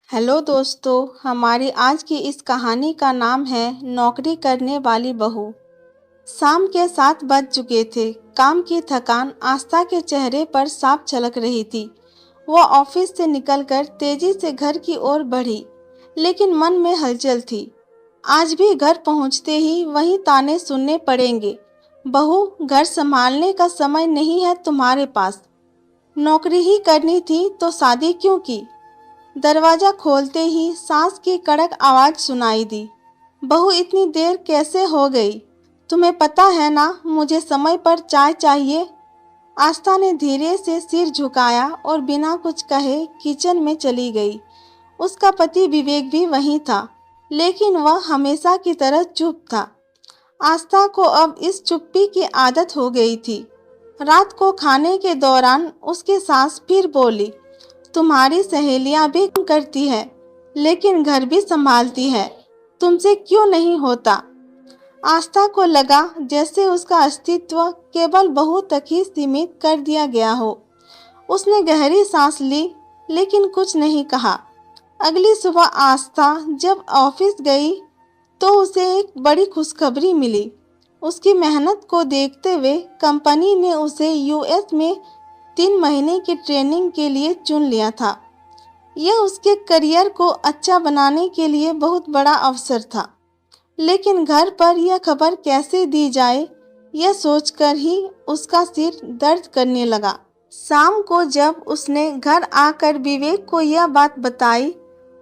Hello दोस्तों, हमारी आज की इस कहानी का नाम है नौकरी करने वाली बहू। शाम के 7 बज चुके थे। काम की थकान आस्था के चेहरे पर साफ झलक रही थी। वह ऑफिस से निकलकर तेजी से घर की ओर बढ़ी, लेकिन मन में हलचल थी। आज भी घर पहुंचते ही वही ताने सुनने पड़ेंगे। बहू, घर संभालने का समय नहीं है तुम्हारे पास। नौकरी ही करनी थी तो शादी क्यों की। दरवाजा खोलते ही सास की कड़क आवाज सुनाई दी। बहू, इतनी देर कैसे हो गई? तुम्हें पता है ना, मुझे समय पर चाय चाहिए। आस्था ने धीरे से सिर झुकाया और बिना कुछ कहे किचन में चली गई। उसका पति विवेक भी वहीं था, लेकिन वह हमेशा की तरह चुप था। आस्था को अब इस चुप्पी की आदत हो गई थी। रात को खाने के दौरान उसकी सास फिर बोली, तुम्हारी सहेलियां भी काम करती है, लेकिन घर भी संभालती है। तुमसे क्यों नहीं होता? आस्था को लगा जैसे उसका अस्तित्व केवल बहू तक ही सीमित कर दिया गया हो। उसने गहरी सांस ली, लेकिन कुछ नहीं कहा। अगली सुबह आस्था जब ऑफिस गई तो उसे एक बड़ी खुशखबरी मिली। उसकी मेहनत को देखते हुए कंपनी ने उसे यूएस में 3 महीने की ट्रेनिंग के लिए चुन लिया था। यह उसके करियर को अच्छा बनाने के लिए बहुत बड़ा अवसर था, लेकिन घर पर यह खबर कैसे दी जाए, यह सोचकर ही उसका सिर दर्द करने लगा। शाम को जब उसने घर आकर विवेक को यह बात बताई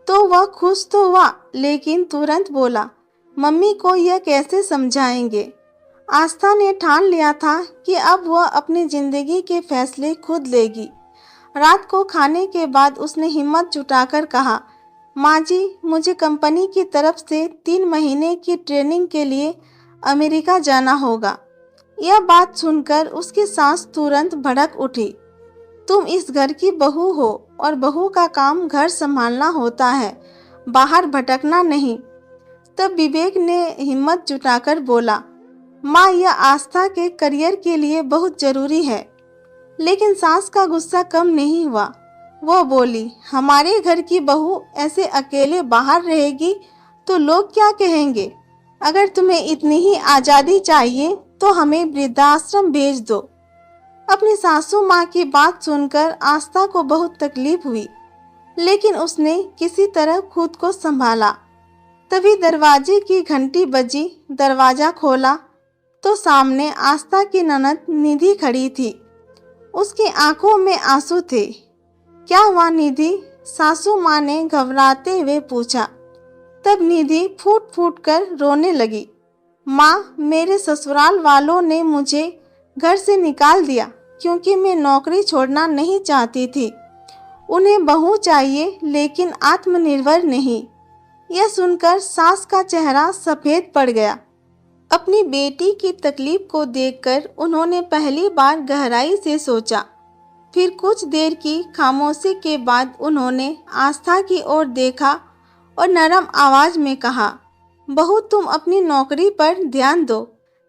तो वह खुश तो हुआ, लेकिन तुरंत बोला, मम्मी को यह कैसे समझाएंगे। आस्था ने ठान लिया था कि अब वह अपनी जिंदगी के फैसले खुद लेगी। रात को खाने के बाद उसने हिम्मत जुटाकर कहा, माँ जी, मुझे कंपनी की तरफ से 3 महीने की ट्रेनिंग के लिए अमेरिका जाना होगा। यह बात सुनकर उसकी सास तुरंत भड़क उठी। तुम इस घर की बहू हो और बहू का काम घर संभालना होता है, बाहर भटकना नहीं। तब विवेक ने हिम्मत जुटाकर बोला, माँ, यह आस्था के करियर के लिए बहुत जरूरी है। लेकिन सास का गुस्सा कम नहीं हुआ। वह बोली, हमारे घर की बहू ऐसे अकेले बाहर रहेगी तो लोग क्या कहेंगे। अगर तुम्हें इतनी ही आज़ादी चाहिए तो हमें वृद्धाश्रम भेज दो। अपनी सासू माँ की बात सुनकर आस्था को बहुत तकलीफ हुई, लेकिन उसने किसी तरह खुद को संभाला। तभी दरवाजे की घंटी बजी। दरवाजा खोला तो सामने आस्था की ननद निधि खड़ी थी। उसकी आंखों में आंसू थे। क्या हुआ निधि? सासू माँ ने घबराते हुए पूछा। तब निधि फूट फूट कर रोने लगी। माँ, मेरे ससुराल वालों ने मुझे घर से निकाल दिया क्योंकि मैं नौकरी छोड़ना नहीं चाहती थी। उन्हें बहू चाहिए, लेकिन आत्मनिर्भर नहीं। यह सुनकर सास का चेहरा सफ़ेद पड़ गया। अपनी बेटी की तकलीफ को देखकर उन्होंने पहली बार गहराई से सोचा। फिर कुछ देर की खामोशी के बाद उन्होंने आस्था की ओर देखा और नरम आवाज में कहा, बहू, तुम अपनी नौकरी पर ध्यान दो।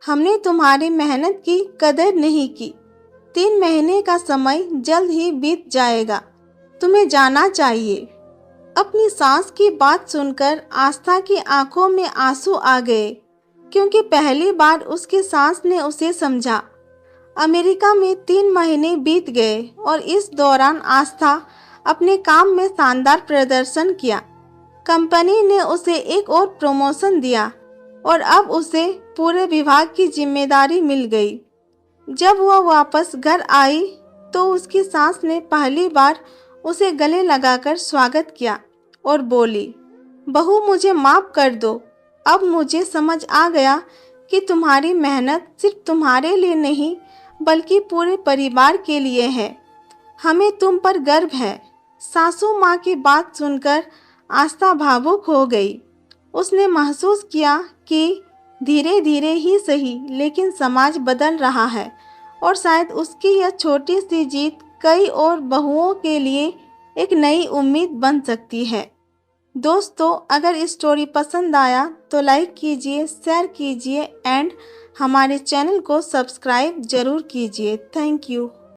हमने तुम्हारी मेहनत की कदर नहीं की। 3 महीने का समय जल्द ही बीत जाएगा। तुम्हें जाना चाहिए। अपनी सास की बात सुनकर आस्था की आंखों में आंसू आ गए, क्योंकि पहली बार उसकी सास ने उसे समझा। अमेरिका में 3 महीने बीत गए और इस दौरान आस्था अपने काम में शानदार प्रदर्शन किया। कंपनी ने उसे एक और प्रमोशन दिया और अब उसे पूरे विभाग की जिम्मेदारी मिल गई। जब वह वापस घर आई तो उसकी सास ने पहली बार उसे गले लगाकर स्वागत किया और बोली, बहू, मुझे माफ कर दो। अब मुझे समझ आ गया कि तुम्हारी मेहनत सिर्फ तुम्हारे लिए नहीं, बल्कि पूरे परिवार के लिए है। हमें तुम पर गर्व है। सासू माँ की बात सुनकर आस्था भावुक हो गई। उसने महसूस किया कि धीरे धीरे ही सही, लेकिन समाज बदल रहा है और शायद उसकी यह छोटी सी जीत कई और बहुओं के लिए एक नई उम्मीद बन सकती है। दोस्तों, अगर स्टोरी पसंद आया तो लाइक कीजिए, शेयर कीजिए एंड हमारे चैनल को सब्सक्राइब जरूर कीजिए। Thank you.